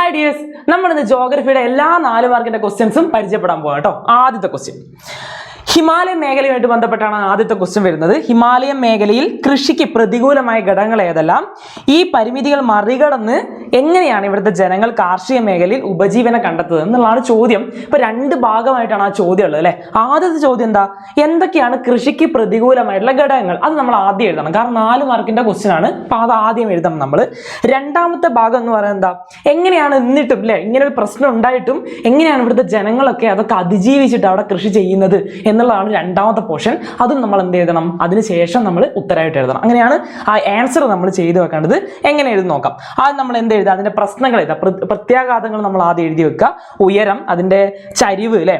Hi dears, നമ്മൾ ഇന്ന് ജോഗ്രഫിയുടെ എല്ലാ 4 മാർക്കിന്റെ ക്വസ്റ്റ്യൻസും പരിചയപ്പെടാൻ പോകാം കേട്ടോ. ആദ്യത്തെ ക്വസ്റ്റ്യൻ ഹിമാലയൻ മേഖലയുമായിട്ട് ബന്ധപ്പെട്ടാണ് ആദ്യത്തെ ക്വസ്റ്റ്യൻ വരുന്നത്. ഹിമാലയൻ മേഖലയിൽ കൃഷിക്ക് പ്രതികൂലമായ ഘടകങ്ങൾ ഏതെല്ലാം? ഈ പരിമിതികൾ മറികടന്ന് എങ്ങനെയാണ് ഇവിടുത്തെ ജനങ്ങൾ കാർഷിക മേഖലയിൽ ഉപജീവനം കണ്ടെത്തുന്നത് എന്നുള്ളതാണ് ചോദ്യം. ഇപ്പൊ 2 ഭാഗമായിട്ടാണ് ആ ചോദ്യം ഉള്ളത് അല്ലെ. ആദ്യത്തെ ചോദ്യം എന്താ? എന്തൊക്കെയാണ് കൃഷിക്ക് പ്രതികൂലമായിട്ടുള്ള ഘടകങ്ങൾ? അത് നമ്മൾ ആദ്യം എഴുതണം, കാരണം 4 മാർക്കിന്റെ ക്വസ്റ്റ്യൻ ആണ്. അപ്പൊ അത് ആദ്യം എഴുതണം നമ്മൾ. രണ്ടാമത്തെ ഭാഗം എന്ന് പറയുന്നത് എന്താ? എങ്ങനെയാണ് എന്നിട്ടും അല്ലെ ഇങ്ങനെ ഒരു പ്രശ്നം ഉണ്ടായിട്ടും എങ്ങനെയാണ് ഇവിടുത്തെ ജനങ്ങളൊക്കെ അതൊക്കെ അതിജീവിച്ചിട്ട് അവിടെ കൃഷി ചെയ്യുന്നത് എന്നുള്ളതാണ് രണ്ടാമത്തെ പോർഷൻ. അതും നമ്മൾ എന്ത് എഴുതണം? അതിനുശേഷം നമ്മൾ ഉത്തരമായിട്ട് എഴുതണം. അങ്ങനെയാണ് ആ ആൻസർ നമ്മൾ ചെയ്തു വെക്കേണ്ടത്. എങ്ങനെ എഴുതി നോക്കാം. അത് നമ്മൾ എന്ത് എഴുതുക? അതിന്റെ പ്രശ്നങ്ങൾ എഴുതാം, പ്രത്യാഘാതങ്ങൾ നമ്മൾ ആദ്യം എഴുതി വെക്കുക. ഉയരം, അതിന്റെ ചരിവ് അല്ലെ,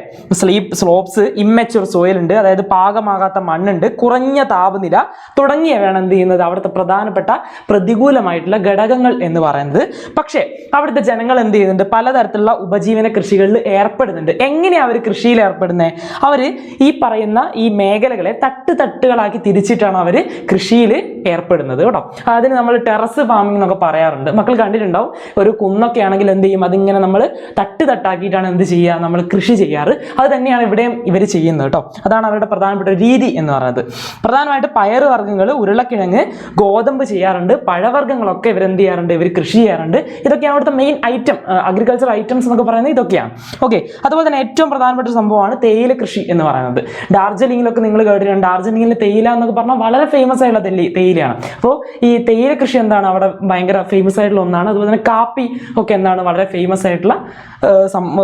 സ്ലോപ്സ്, ഇമ്മച്യൂർ സോയിൽ ഉണ്ട്, അതായത് പാകമാകാത്ത മണ്ണുണ്ട്, കുറഞ്ഞ താപനില തുടങ്ങിയവയാണ് എന്ത് ചെയ്യുന്നത് അവിടുത്തെ പ്രധാനപ്പെട്ട പ്രതികൂലമായിട്ടുള്ള ഘടകങ്ങൾ എന്ന് പറയുന്നത്. പക്ഷേ അവിടുത്തെ ജനങ്ങൾ എന്ത് ചെയ്യുന്നുണ്ട്? പലതരത്തിലുള്ള ഉപജീവന കൃഷികളിൽ ഏർപ്പെടുന്നുണ്ട്. എങ്ങനെയാണ് അവർ കൃഷിയിൽ ഏർപ്പെടുന്നത്? അവർ ഈ പറയുന്ന ഈ മേഖലകളെ തട്ടുകളാക്കി തിരിച്ചിട്ടാണ് അവർ കൃഷിയിൽ ഏർപ്പെടുന്നത് കേട്ടോ. അതിന് നമ്മൾ ടെറസ് ഫാമിംഗ് എന്നൊക്കെ പറയാറുണ്ട്. മക്കൾ കണ്ടിട്ടുണ്ടാവും. ഒരു കുന്നൊക്കെ ആണെങ്കിൽ എന്ത് ചെയ്യും? അതിങ്ങനെ നമ്മൾ തട്ടാക്കിയിട്ടാണ് എന്ത് ചെയ്യുക? നമ്മൾ കൃഷി ചെയ്യാറ്. അത് തന്നെയാണ് ഇവിടെയും ഇവർ ചെയ്യുന്നത് കേട്ടോ. അതാണ് അവരുടെ പ്രധാനപ്പെട്ട രീതി എന്ന് പറയുന്നത്. പ്രധാനമായിട്ട് പയറ് വർഗ്ഗങ്ങൾ, ഉരുളക്കിഴങ്ങ്, ഗോതമ്പ് ചെയ്യാറുണ്ട്. പഴവർഗ്ഗങ്ങളൊക്കെ ഇവരെന്ത് ചെയ്യാറുണ്ട്? ഇവർ കൃഷി ചെയ്യാറുണ്ട്. ഇതൊക്കെയാണ് അവിടുത്തെ മെയിൻ ഐറ്റം, അഗ്രികൾച്ചർ ഐറ്റംസ് എന്നൊക്കെ പറയുന്നത് ഇതൊക്കെയാണ്. ഓക്കെ. അതുപോലെ തന്നെ ഏറ്റവും പ്രധാനപ്പെട്ട സംഭവമാണ് തേയില കൃഷി എന്ന് പറയുന്നത്. ഡാർജിലിംഗിലൊക്കെ നിങ്ങൾ കേട്ടിട്ടുണ്ട്. ഡാർജിലിംഗിൽ തേയില എന്നൊക്കെ പറഞ്ഞാൽ വളരെ ഫേമസ് ആയിട്ടുള്ള തേയിലയാണ്. അപ്പോൾ ഈ തേയില കൃഷി എന്താണ് അവിടെ ഭയങ്കര ഫേമസ് ആയിട്ടുള്ള ഒന്നാണ്. അതുപോലെ തന്നെ കാപ്പി ഒക്കെ എന്താണ് വളരെ ഫേമസ് ആയിട്ടുള്ള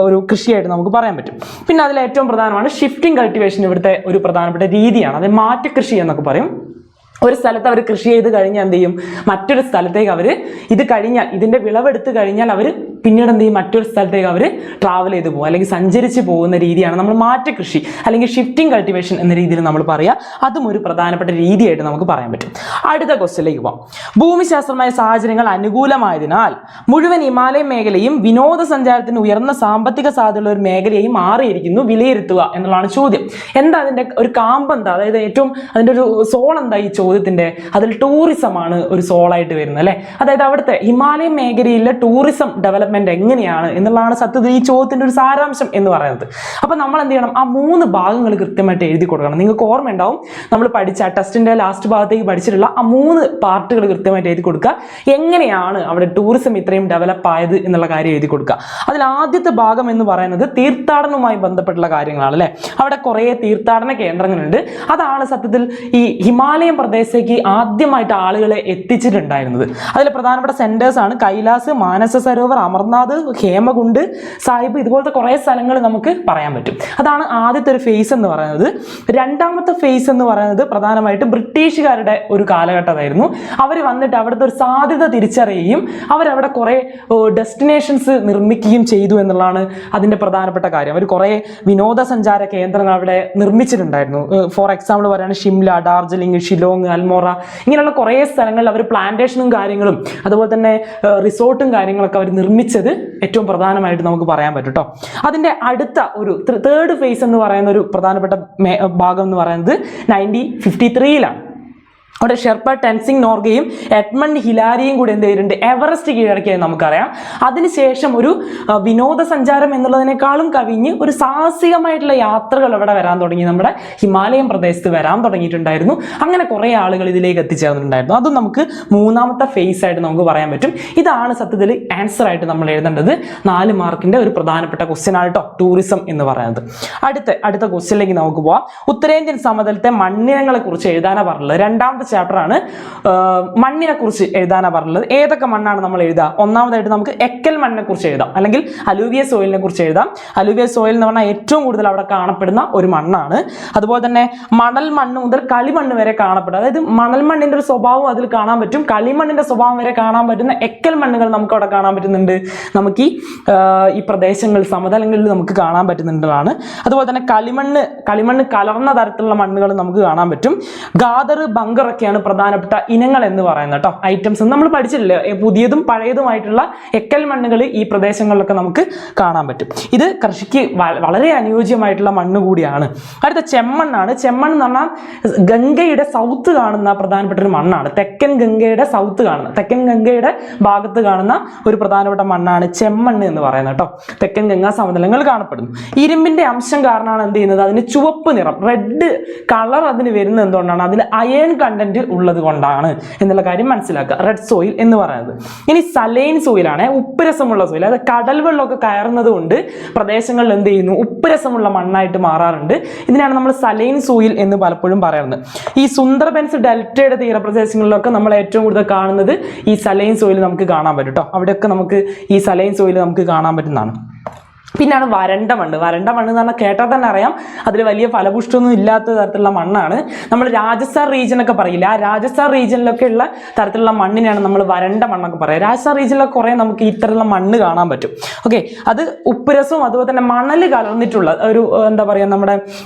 ഒരു കൃഷിയായിട്ട് നമുക്ക് പറയാൻ പറ്റും. പിന്നെ അതിൽ ഏറ്റവും പ്രധാനമാണ് ഷിഫ്റ്റിംഗ് കൾട്ടിവേഷൻ. ഇവിടുത്തെ ഒരു പ്രധാനപ്പെട്ട രീതിയാണ്. അത് മാറ്റക്കൃഷി എന്നൊക്കെ പറയും. ഒരു സ്ഥലത്ത് അവർ കൃഷി ചെയ്ത് കഴിഞ്ഞാൽ എന്ത് ചെയ്യും? മറ്റൊരു സ്ഥലത്തേക്ക് അവർ ഇത് കഴിഞ്ഞാൽ, ഇതിന്റെ വിളവെടുത്ത് കഴിഞ്ഞാൽ അവർ പിന്നീട് എന്ത് ചെയ്യും? മറ്റൊരു സ്ഥലത്തേക്ക് അവർ ട്രാവൽ ചെയ്ത് പോകും, അല്ലെങ്കിൽ സഞ്ചരിച്ച് പോകുന്ന രീതിയാണ് നമ്മൾ മാറ്റകൃഷി അല്ലെങ്കിൽ ഷിഫ്റ്റിംഗ് കൾട്ടിവേഷൻ എന്ന രീതിയിൽ നമ്മൾ പറയുക. അതും ഒരു പ്രധാനപ്പെട്ട രീതിയായിട്ട് നമുക്ക് പറയാൻ പറ്റും. അടുത്ത ക്വസ്റ്റ്യനിലേക്ക് പോകാം. ഭൂമിശാസ്ത്രമായ സാഹചര്യങ്ങൾ അനുകൂലമായതിനാൽ മുഴുവൻ ഹിമാലയൻ മേഖലയും വിനോദസഞ്ചാരത്തിന് ഉയർന്ന സാമ്പത്തിക സാധ്യതയുള്ള ഒരു മേഖലയായി മാറിയിരിക്കുന്നു, വിലയിരുത്തുക എന്നുള്ളതാണ് ചോദ്യം. എന്താ അതിന്റെ ഒരു കാമ്പ് എന്താ? അതായത് ഏറ്റവും അതിന്റെ ഒരു സോൾ എന്താ ഈ ചോദ്യത്തിന്റെ? അതിൽ ടൂറിസമാണ് ഒരു സോളായിട്ട് വരുന്നത് അല്ലെ. അതായത് അവിടുത്തെ ഹിമാലയൻ മേഖലയിലെ ടൂറിസം ഡെവലപ്മെന്റ് എങ്ങനെയാണ് എന്നുള്ളതാണ് സത്യത്തിൽ ഈ ചോദ്യത്തിന്റെ ഒരു സാരാംശം എന്ന് പറയുന്നത്. അപ്പൊ നമ്മൾ എന്ത് ചെയ്യണം? ആ 3 ഭാഗങ്ങൾ കൃത്യമായിട്ട് എഴുതി കൊടുക്കണം. നിങ്ങൾക്ക് ഓർമ്മ ഉണ്ടാവും, നമ്മൾ പഠിച്ച ടെസ്റ്റിന്റെ ലാസ്റ്റ് ഭാഗത്തേക്ക് പഠിച്ചിട്ടുള്ള ആ 3 പാർട്ടുകൾ കൃത്യമായിട്ട് എഴുതി കൊടുക്കുക. എങ്ങനെയാണ് അവിടെ ടൂറിസം ഇത്രയും ഡെവലപ്പ് ആയത് എന്നുള്ള കാര്യം എഴുതി കൊടുക്കുക. അതിൽ ആദ്യത്തെ ഭാഗം എന്ന് പറയുന്നത് തീർത്ഥാടനവുമായി ബന്ധപ്പെട്ടുള്ള കാര്യങ്ങളാണ് അല്ലെ. അവിടെ കുറെ തീർത്ഥാടന കേന്ദ്രങ്ങളുണ്ട്. അതാണ് സത്യത്തിൽ ഈ ഹിമാലയൻ പ്രദേശത്തേക്ക് ആദ്യമായിട്ട് ആളുകളെ എത്തിച്ചിട്ടുണ്ടായിരുന്നത്. അതിൽ പ്രധാനപ്പെട്ട സെന്റേഴ്സ് ആണ് കൈലാസ്, മാനസ സരോവർ, അമർനാഥ്, ഹേമകുണ്ട് സാഹിബ്. ഇതുപോലത്തെ കുറെ സ്ഥലങ്ങൾ നമുക്ക് പറയാൻ പറ്റും. അതാണ് ആദ്യത്തെ ഒരു ഫേസ് എന്ന് പറയുന്നത്. രണ്ടാമത്തെ ഫേസ് എന്ന് പറയുന്നത് പ്രധാനമായിട്ട് ബ്രിട്ടീഷുകാരുടെ ഒരു കാലഘട്ടമായിരുന്നു. അവർ വന്നിട്ട് അവിടുത്തെ ഒരു സാധ്യത തിരിച്ചറിയുകയും അവരവിടെ കുറെ ഡെസ്റ്റിനേഷൻസ് നിർമ്മിക്കുകയും ചെയ്തു എന്നുള്ളതാണ് അതിന്റെ പ്രധാനപ്പെട്ട കാര്യം. അവർ കുറെ വിനോദസഞ്ചാര കേന്ദ്രങ്ങൾ അവിടെ നിർമ്മിച്ചിട്ടുണ്ടായിരുന്നു. ഫോർ എക്സാമ്പിൾ പറയുകയാണ് ഷിംല, ഡാർജിലിംഗ്, ഷിലോങ്, അൽമോറ, ഇങ്ങനെയുള്ള കുറെ സ്ഥലങ്ങളിൽ അവർ പ്ലാന്റേഷനും കാര്യങ്ങളും അതുപോലെ തന്നെ റിസോർട്ടും കാര്യങ്ങളൊക്കെ അവർ നിർമ്മിച്ചത് ഏറ്റവും പ്രധാനമായിട്ട് നമുക്ക് പറയാൻ പറ്റും കേട്ടോ. അതിന്റെ അടുത്ത ഒരു തേർഡ് ഫേസ് എന്ന് പറയുന്ന ഒരു പ്രധാനപ്പെട്ട ഭാഗം എന്ന് പറയുന്നത് 1953-ലാണ്. അവിടെ ഷെർപ്പ ടെൻസിംഗ് നോർഗയും എഡ്മണ്ട് ഹിലാരിയും കൂടി എന്ത് ചെയ്തിട്ടുണ്ട്? എവറസ്റ്റ് കീഴടക്കിയത് നമുക്കറിയാം. അതിനുശേഷം ഒരു വിനോദസഞ്ചാരം എന്നുള്ളതിനേക്കാളും കവിഞ്ഞ് ഒരു സാഹസികമായിട്ടുള്ള യാത്രകൾ ഇവിടെ വരാൻ തുടങ്ങി. നമ്മുടെ ഹിമാലയൻ പ്രദേശത്ത് വരാൻ തുടങ്ങിയിട്ടുണ്ടായിരുന്നു. അങ്ങനെ കുറെ ആളുകൾ ഇതിലേക്ക് എത്തിച്ചേർന്നിട്ടുണ്ടായിരുന്നു. അതും നമുക്ക് 3ാമത്തെ ഫേസ് ആയിട്ട് നമുക്ക് പറയാൻ പറ്റും. ഇതാണ് സത്യത്തിൽ ആൻസർ ആയിട്ട് നമ്മൾ എഴുതേണ്ടത്. 4 മാർക്കിന്റെ ഒരു പ്രധാനപ്പെട്ട ക്വസ്റ്റ്യൻ ആണ് കേട്ടോ ടൂറിസം എന്ന് പറയുന്നത്. അടുത്ത ക്വസ്റ്റ്യനിലേക്ക് നമുക്ക് പോവാം. ഉത്തരേന്ത്യൻ സമതലത്തെ മണ്ണിനങ്ങളെ കുറിച്ച് എഴുതാനാണ് പറഞ്ഞത്. 2ാമത്തെ ചാപ്റ്റർ ആണ്. മണ്ണിനെ കുറിച്ച് എഴുതാനാണ് പറഞ്ഞത്. ഏതൊക്കെ മണ്ണാണ് നമ്മൾ എഴുതുക? ഒന്നാമതായിട്ട് നമുക്ക് എക്കൽ മണ്ണിനെ കുറിച്ച് എഴുതാം, അല്ലെങ്കിൽ അലൂവിയൽ സോയിലിനെ കുറിച്ച് എഴുതാം. അലൂവിയൽ സോയിൽ എന്ന് പറഞ്ഞാൽ ഏറ്റവും കൂടുതൽ അവിടെ കാണപ്പെടുന്ന ഒരു മണ്ണാണ്. അതുപോലെ തന്നെ മണൽ മണ്ണ് മുതൽ കളിമണ്ണ് വരെ കാണപ്പെടും. അതായത് മണൽ മണ്ണിന്റെ ഒരു സ്വഭാവം അതിൽ കാണാൻ പറ്റും, കളിമണ്ണിന്റെ സ്വഭാവം വരെ കാണാൻ പറ്റുന്ന എക്കൽ മണ്ണുകൾ നമുക്ക് അവിടെ കാണാൻ പറ്റുന്നുണ്ട്. നമുക്ക് ഈ പ്രദേശങ്ങൾ സമതലങ്ങളിൽ നമുക്ക് കാണാൻ പറ്റുന്നുള്ളതാണ്. അതുപോലെ തന്നെ കളിമണ്ണ് കലർന്ന തരത്തിലുള്ള മണ്ണുകൾ നമുക്ക് കാണാൻ പറ്റും. ഗാദർ, ബങ്കർ ഏതൊക്കെയാണ് പ്രധാനപ്പെട്ട ഇനങ്ങൾ എന്ന് പറയുന്നത് കേട്ടോ. ഐറ്റംസ് നമ്മൾ പഠിച്ചിട്ടില്ലേ, പുതിയതും പഴയതുമായിട്ടുള്ള എക്കൽ മണ്ണുകൾ ഈ പ്രദേശങ്ങളിലൊക്കെ നമുക്ക് കാണാൻ പറ്റും. ഇത് കൃഷിക്ക് വളരെ അനുയോജ്യമായിട്ടുള്ള മണ്ണ് കൂടിയാണ്. അടുത്ത ചെമ്മണ്ണാണ്. ചെമ്മണ്ണ് എന്ന് പറഞ്ഞാൽ ഗംഗയുടെ സൗത്ത് കാണുന്ന പ്രധാനപ്പെട്ട ഒരു മണ്ണാണ്. തെക്കൻ ഗംഗയുടെ സൗത്ത് കാണുന്ന, തെക്കൻ ഗംഗയുടെ ഭാഗത്ത് കാണുന്ന ഒരു പ്രധാനപ്പെട്ട മണ്ണാണ് ചെമ്മണ്ണ് എന്ന് പറയുന്നത് കേട്ടോ. തെക്കൻ ഗംഗാ സമതലങ്ങൾ കാണപ്പെടുന്നു. ഇരുമ്പിന്റെ അംശം കാരണമാണ് എന്ത് ചെയ്യുന്നത്, അതിന് ചുവപ്പ് നിറം, റെഡ് കളർ അതിന് വരുന്നത് എന്തുകൊണ്ടാണ്, അതിൽ അയൺ കണ്ടന്റ് ഉള്ളത് കൊണ്ടാണ് എന്നുള്ള കാര്യം മനസ്സിലാക്കുക. റെഡ് സോയിൽ എന്ന് പറയുന്നത്. ഇനി സലൈൻ സോയിലാണ്, ഉപ്പുരസമുള്ള സോയിൽ. അത് കടൽ വെള്ളമൊക്കെ കയറുന്നത് കൊണ്ട് പ്രദേശങ്ങളിൽ എന്ത് ചെയ്യുന്നു, ഉപ്പുരസമുള്ള മണ്ണായിട്ട് മാറാറുണ്ട്. ഇതിനാണ് നമ്മൾ സലൈൻ സോയിൽ എന്ന് പലപ്പോഴും പറയുന്നത്. ഈ സുന്ദർബൻസ് ഡെൽറ്റയുടെ തീരപ്രദേശങ്ങളിലൊക്കെ നമ്മൾ ഏറ്റവും കൂടുതൽ കാണുന്നത് ഈ സലൈൻ സോയിൽ നമുക്ക് കാണാൻ പറ്റും കേട്ടോ. അവിടെയൊക്കെ നമുക്ക് ഈ സലൈൻ സോയിൽ നമുക്ക് കാണാൻ പറ്റുന്നതാണ്. പിന്നാണ് വരണ്ട മണ്ണ്. വരണ്ട മണ്ണ് എന്ന് പറഞ്ഞാൽ കേട്ടാൽ തന്നെ അറിയാം, അതിൽ വലിയ ഫലപുഷ്ടമൊന്നും ഇല്ലാത്ത തരത്തിലുള്ള മണ്ണാണ്. നമ്മൾ രാജസ്ഥാൻ റീജിയനൊക്കെ പറയില്ല, ആ രാജസ്ഥാൻ റീജിയനിലൊക്കെ ഉള്ള തരത്തിലുള്ള മണ്ണിനാണ് നമ്മൾ വരണ്ട മണ്ണൊക്കെ പറയുക. രാജസ്ഥാൻ റീജിയനിലൊക്കെ കുറേ നമുക്ക് ഇത്തരത്തിലുള്ള മണ്ണ് കാണാൻ പറ്റും. ഓക്കെ, അത് ഉപ്പുരസവും അതുപോലെ തന്നെ മണൽ കലർന്നിട്ടുള്ള ഒരു എന്താ പറയുക, നമ്മുടെ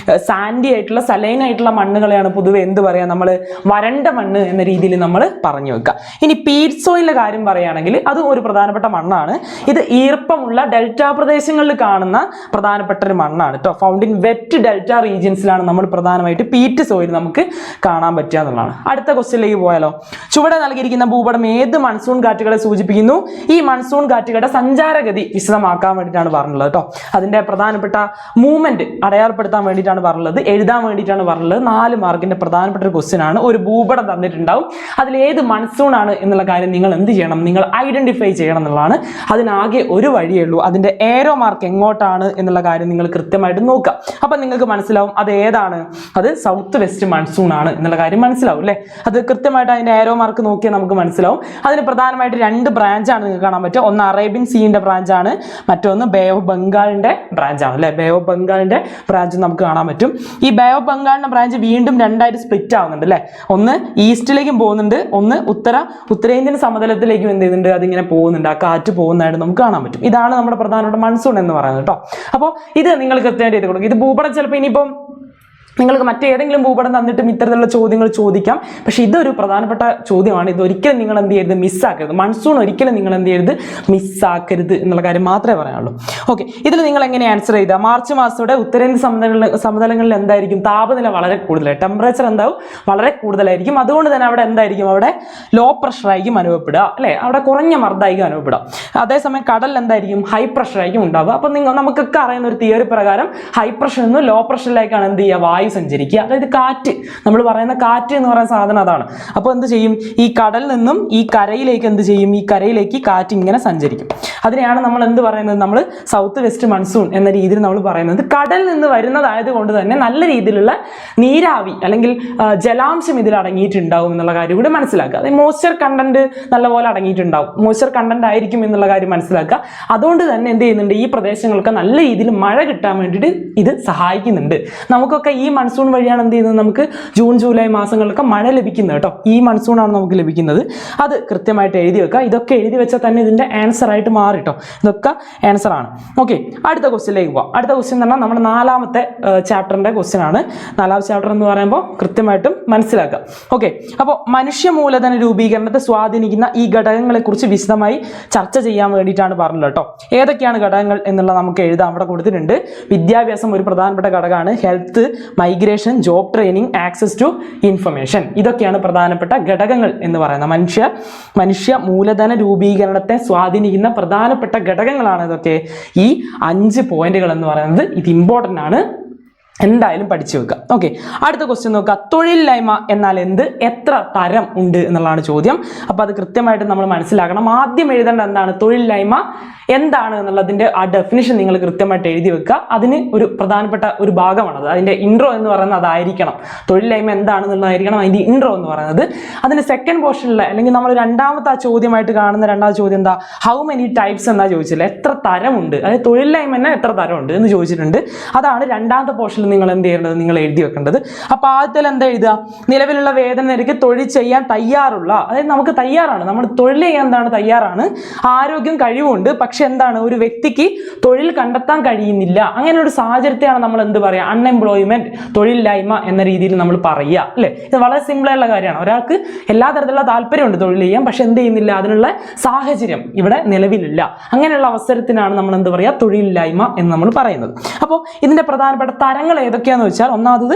സാൻഡി ആയിട്ടുള്ള സലൈൻ ആയിട്ടുള്ള മണ്ണുകളെയാണ് പൊതുവെ എന്ത് പറയുക, നമ്മൾ വരണ്ട മണ്ണ് എന്ന രീതിയിൽ നമ്മൾ പറഞ്ഞു വെക്കുക. ഇനി പീറ്റ് സോയിലിന്റെ കാര്യം പറയുകയാണെങ്കിൽ അതും ഒരു പ്രധാനപ്പെട്ട മണ്ണാണ്. ഇത് ഈർപ്പമുള്ള ഡെൽറ്റ പ്രദേശങ്ങളിൽ കാണുന്ന പ്രധാനപ്പെട്ട ഒരു മണ്ണാണ് കേട്ടോ. ഫൗണ്ട് ഇൻ വെറ്റ് ഡെൽറ്റ റീജിയൻസിലാണ് നമ്മൾ പ്രധാനമായിട്ട് പീറ്റ് സോയിൽ നമുക്ക് കാണാൻ പറ്റുക എന്നുള്ളതാണ്. അടുത്ത ക്വസ്റ്റ്യനിലേക്ക് പോയാലോ. ചുവടെ നൽകിയിരിക്കുന്ന ഭൂപടം ഏത് മൺസൂൺ കാറ്റുകളെ സൂചിപ്പിക്കുന്നു? ഈ മൺസൂൺ കാറ്റുകളുടെ സഞ്ചാരഗതി വിശദമാക്കാൻ വേണ്ടിയിട്ടാണ് പറഞ്ഞുള്ളത് കേട്ടോ. അതിന്റെ പ്രധാനപ്പെട്ട മൂവ്മെന്റ് അടയാളപ്പെടുത്താൻ വേണ്ടിയിട്ടാണ് പറഞ്ഞുള്ളത്, എഴുതാൻ വേണ്ടിയിട്ടാണ് പറഞ്ഞുള്ളത്. 4 മാർക്കിന്റെ പ്രധാനപ്പെട്ട ഒരു ക്വസ്റ്റ്യൻ ആണ്. ഒരു ഭൂപടം തന്നിട്ടുണ്ടാവും, അതിൽ ഏത് മൺസൂൺ ആണ് എന്നുള്ള കാര്യം നിങ്ങൾ എന്ത് ചെയ്യണം, നിങ്ങൾ ഐഡന്റിഫൈ ചെയ്യണം എന്നുള്ളതാണ്. അതിനാകെ ഒരു വഴിയേ ഉള്ളൂ. അതിന്റെ ഏരോ മാർക്ക് എങ്ങോട്ടാണ് എന്നുള്ള കാര്യം നിങ്ങൾ കൃത്യമായിട്ട് നോക്കുക. അപ്പൊ നിങ്ങൾക്ക് മനസ്സിലാവും അത് ഏതാണ്, അത് സൗത്ത് വെസ്റ്റ് മൺസൂൺ ആണ് എന്നുള്ള കാര്യം മനസ്സിലാവും അല്ലേ. അത് കൃത്യമായിട്ട് അതിന്റെ ഏരോ മാർക്ക് നോക്കിയാൽ നമുക്ക് മനസ്സിലാവും. അതിന് പ്രധാനമായിട്ട് 2 ബ്രാഞ്ചാണ് നിങ്ങൾക്ക് കാണാൻ പറ്റുക. ഒന്ന് അറേബ്യൻ സീന്റെ ബ്രാഞ്ചാണ്, മറ്റൊന്ന് ബേ ഓഫ് ബംഗാളിന്റെ ബ്രാഞ്ചാണ് അല്ലെ. ബേ ഓഫ് ബംഗാളിന്റെ ബ്രാഞ്ച് നമുക്ക് കാണാൻ പറ്റും. ഈ ബേ ഓഫ് ബംഗാളിന്റെ ബ്രാഞ്ച് വീണ്ടും 2ആയിട്ട് സ്പ്ലിറ്റ് ആവുന്നുണ്ട് അല്ലെ. ഒന്ന് ഈസ്റ്റിലേക്കും പോകുന്നുണ്ട്, ഒന്ന് ഉത്തരേന്ത്യൻ സമതലത്തിലേക്കും എന്ത് ചെയ്യുന്നുണ്ട്, അതിങ്ങനെ പോകുന്നുണ്ട്. ആ കാറ്റ് പോകുന്നതായിട്ട് നമുക്ക് കാണാൻ പറ്റും. ഇതാണ് നമ്മുടെ പ്രധാനപ്പെട്ട മൺസൂൺ എന്ന് പറയുന്നത് കേട്ടോ. അപ്പോൾ ഇത് നിങ്ങൾ കൃത്യമായിട്ട് ചെയ്ത് കൊടുക്കും. ഇത് ഭൂപടം ചിലപ്പോൾ ഇനിയിപ്പം നിങ്ങൾക്ക് മറ്റേതെങ്കിലും ഭൂപടം തന്നിട്ടും ഇത്തരത്തിലുള്ള ചോദ്യങ്ങൾ ചോദിക്കാം. പക്ഷേ ഇതൊരു പ്രധാനപ്പെട്ട ചോദ്യമാണ്. ഇത് ഒരിക്കലും നിങ്ങൾ എന്ത് ചെയ്യരുത്, മിസ്സാക്കരുത്. മൺസൂൺ ഒരിക്കലും നിങ്ങൾ എന്ത് ചെയ്യരുത്, മിസ്സാക്കരുത് എന്നുള്ള കാര്യം മാത്രമേ പറയാനുള്ളൂ. ഓക്കെ, ഇതിൽ നിങ്ങൾ എങ്ങനെ ആൻസർ ചെയ്താൽ, മാർച്ച് മാസത്തോടെ ഉത്തരേന്ത്യൻ സമതലങ്ങളിൽ എന്തായിരിക്കും, താപനില വളരെ കൂടുതലായി, ടെമ്പറേച്ചർ എന്താവും വളരെ കൂടുതലായിരിക്കും. അതുകൊണ്ട് തന്നെ അവിടെ എന്തായിരിക്കും, അവിടെ ലോ പ്രഷറായിരിക്കും അനുഭവപ്പെടുക അല്ലേ, അവിടെ കുറഞ്ഞ മർദ്ദമായിരിക്കും അനുഭവപ്പെടുക. അതേസമയം കടലിൽ എന്തായിരിക്കും, ഹൈ പ്രഷറായിരിക്കും ഉണ്ടാവുക. അപ്പം നമുക്കൊക്കെ അറിയുന്ന ഒരു തിയറി പ്രകാരം ഹൈ പ്രഷറിൽ നിന്ന് ലോ പ്രഷറിലേക്കാണ് എന്ത് ചെയ്യുക, വായു സഞ്ചരിക്കുക. അതായത് കാറ്റ്, നമ്മൾ പറയുന്ന കാറ്റ് എന്ന് പറയുന്ന സാധനം അതാണ്. അപ്പോൾ എന്ത് ചെയ്യും, ഈ കടലിൽ നിന്നും ഈ കരയിലേക്ക് എന്ത് ചെയ്യും, ഈ കരയിലേക്ക് കാറ്റ് ഇങ്ങനെ സഞ്ചരിക്കും. അതിനെയാണ് നമ്മൾ എന്ത് പറയുന്നത്, നമ്മൾ സൗത്ത് വെസ്റ്റ് മൺസൂൺ എന്ന രീതിയിൽ നമ്മൾ പറയുന്നത്. കടലിൽ നിന്ന് വരുന്നതായത് കൊണ്ട് തന്നെ നല്ല രീതിയിലുള്ള നീരാവി അല്ലെങ്കിൽ ജലാംശം ഇതിൽ അടങ്ങിയിട്ടുണ്ടാവും എന്നുള്ള കാര്യം കൂടി മനസ്സിലാക്കുക. അതായത് മോയ്സ്ചർ കണ്ടന്റ് നല്ലപോലെ അടങ്ങിയിട്ടുണ്ടാവും, മോയ്സ്ചർ കണ്ടന്റ് ആയിരിക്കും എന്നുള്ള കാര്യം മനസ്സിലാക്കുക. അതുകൊണ്ട് തന്നെ എന്ത് ചെയ്യുന്നുണ്ട്, ഈ പ്രദേശങ്ങൾക്ക് നല്ല രീതിയിൽ മഴ കിട്ടാൻ വേണ്ടിയിട്ട് ഇത് സഹായിക്കുന്നുണ്ട്. നമുക്കൊക്കെ ഈ മൺസൂൺ വഴിയാണ് എന്ത് ചെയ്യുന്നത്, നമുക്ക് ജൂൺ ജൂലൈ മാസങ്ങളിലൊക്കെ മഴ ലഭിക്കുന്നത് കേട്ടോ. ഈ മൺസൂൺ ആണ് നമുക്ക് ലഭിക്കുന്നത്. അത് കൃത്യമായിട്ട് എഴുതി വെക്കുക. ഇതൊക്കെ എഴുതി വെച്ചാൽ തന്നെ ഇതിന്റെ ആൻസർ ആയിട്ട് മാറി കേട്ടോ. ഇതൊക്കെ ആൻസർ ആണ്. ഓക്കെ, അടുത്ത ക്വസ്റ്റ്യനിലേക്ക് പോവാം. അടുത്ത ക്വസ്റ്റ്യൻ എന്ന് പറഞ്ഞാൽ നമ്മുടെ 4ാമത്തെ ചാപ്റ്ററിന്റെ ക്വസ്റ്റ്യൻ ആണ്. 4ാമത്തെ ചാപ്റ്റർ എന്ന് പറയുമ്പോൾ കൃത്യമായിട്ടും മനസ്സിലാക്കുക. ഓക്കെ, അപ്പോൾ മനുഷ്യ മൂലധന രൂപീകരണത്തെ സ്വാധീനിക്കുന്ന ഈ ഘടകങ്ങളെ കുറിച്ച് വിശദമായി ചർച്ച ചെയ്യാൻ വേണ്ടിയിട്ടാണ് പറഞ്ഞത് കേട്ടോ. ഏതൊക്കെയാണ് ഘടകങ്ങൾ എന്നുള്ളത് നമുക്ക് എഴുതാം, അവിടെ കൊടുത്തിട്ടുണ്ട്. വിദ്യാഭ്യാസം ഒരു പ്രധാനപ്പെട്ട ഘടകമാണ്. Health, migration, job training, access to information, ഇതൊക്കെയാണ് പ്രധാനപ്പെട്ട ഘടകങ്ങൾ എന്ന് പറയുന്നത്. മനുഷ്യ മൂലധന രൂപീകരണത്തെ സ്വാധീനിക്കുന്ന പ്രധാനപ്പെട്ട ഘടകങ്ങളാണ് ഇതൊക്കെ. ഈ 5 പോയിന്റുകൾ എന്ന് പറയുന്നത് ഇത് ഇമ്പോർട്ടൻ്റ് ആണ്, എന്തായാലും പഠിച്ചു വെക്കുക. ഓക്കെ, അടുത്ത ക്വസ്റ്റ്യൻ നോക്കുക. തൊഴിലില്ലായ്മ എന്നാൽ എന്ത്, എത്ര തരം ഉണ്ട് എന്നുള്ളതാണ് ചോദ്യം. അപ്പോൾ അത് കൃത്യമായിട്ട് നമ്മൾ മനസ്സിലാക്കണം. ആദ്യം എഴുതേണ്ട എന്താണ്, തൊഴിലില്ലായ്മ എന്താണ് എന്നുള്ളതിൻ്റെ ആ ഡെഫിനിഷൻ നിങ്ങൾ കൃത്യമായിട്ട് എഴുതി വെക്കുക. അതിന് ഒരു പ്രധാനപ്പെട്ട ഒരു ഭാഗമാണത്. അതിൻ്റെ ഇൻട്രോ എന്ന് പറയുന്നത് അതായിരിക്കണം. തൊഴിലില്ലായ്മ എന്താണെന്നുള്ളതായിരിക്കണം അതിൻ്റെ ഇൻട്രോ എന്ന് പറയുന്നത്. അതിൻ്റെ സെക്കൻഡ് പോർഷനിൽ അല്ലെങ്കിൽ നമ്മൾ 2ാമത്തെ ആ ചോദ്യമായിട്ട് കാണുന്ന 2ാമത്തെ ചോദ്യം എന്താ, ഹൗ മെനി ടൈപ്സ് എന്നാ ചോദിച്ചില്ല, എത്ര തരമുണ്ട്, അതായത് തൊഴിലില്ലായ്മ തന്നെ എത്ര തരമുണ്ട് എന്ന് ചോദിച്ചിട്ടുണ്ട്. അതാണ് 2ാമത്തെ പോർഷനിൽ നിങ്ങൾ എന്ത് ചെയ്യേണ്ടത്, നിങ്ങൾ എഴുതി വെക്കേണ്ടത്. അപ്പോൾ ആദ്യത്തിൽ എന്താ എഴുതുക, നിലവിലുള്ള വേതന നിരക്ക് തൊഴിൽ ചെയ്യാൻ തയ്യാറുള്ള, അതായത് നമുക്ക് തയ്യാറാണ്, നമ്മൾ തൊഴിൽ ചെയ്യാൻ എന്താണ് തയ്യാറാണ്, ആരോഗ്യം കഴിവുണ്ട്, പക്ഷെ എന്താണ് ഒരു വ്യക്തിക്ക് തൊഴിൽ കണ്ടെത്താൻ കഴിയുന്നില്ല, അങ്ങനെ ഒരു സാഹചര്യത്തെയാണ് നമ്മൾ എന്ത് പറയുക, അൺഎംപ്ലോയ്മെന്റ്, തൊഴിലില്ലായ്മ എന്ന രീതിയിൽ നമ്മൾ പറയുക അല്ലേ. ഇത് വളരെ സിമ്പിൾ ആയിട്ടുള്ള കാര്യമാണ്. ഒരാൾക്ക് എല്ലാ തരത്തിലുള്ള താല്പര്യമുണ്ട് തൊഴിൽ ചെയ്യാൻ, പക്ഷെ എന്ത് ചെയ്യുന്നില്ല, അതിനുള്ള സാഹചര്യം ഇവിടെ നിലവിലില്ല. അങ്ങനെയുള്ള അവസരത്തിനാണ് നമ്മൾ എന്ത് പറയുക, തൊഴിലില്ലായ്മ എന്ന് നമ്മൾ പറയുന്നത്. അപ്പോൾ ഇതിന്റെ പ്രധാനപ്പെട്ട തരങ്ങൾ ഏതൊക്കെയാണെന്ന് വെച്ചാൽ, ഒന്നാമത്തത്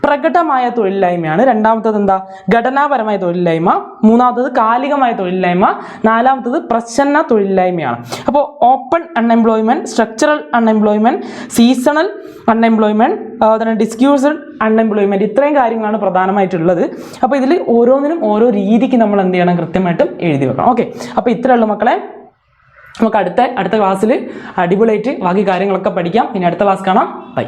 പ്രകടമായ തൊഴിലില്ലായ്മയാണ്, രണ്ടാമത്തത് എന്താ, ഘടനാപരമായ തൊഴിലില്ലായ്മ, മൂന്നാമത്തത് കാലികമായ തൊഴിലില്ലായ്മ, നാലാമത്തത് പ്രച്ഛന്ന തൊഴിലില്ലായ്മയാണ്. അപ്പോൾ open unemployment, structural unemployment, seasonal unemployment, disguised unemployment, ഇത്രയും കാര്യങ്ങളാണ് പ്രധാനമായിട്ടുള്ളത്. അപ്പോൾ ഇതിൽ ഓരോന്നിനും ഓരോ രീതിക്ക് നമ്മൾ എന്ത് ചെയ്യണം, കൃത്യമായിട്ടും എഴുതി വെക്കണം. ഓക്കെ, അപ്പോൾ ഇത്രയുള്ള മക്കളെ, നമുക്ക് അടുത്ത ക്ലാസ്സിൽ അടിപൊളിയായിട്ട് ബാക്കി കാര്യങ്ങളൊക്കെ പഠിക്കാം. ഇനി അടുത്ത ക്ലാസ് കാണാം. ബൈ.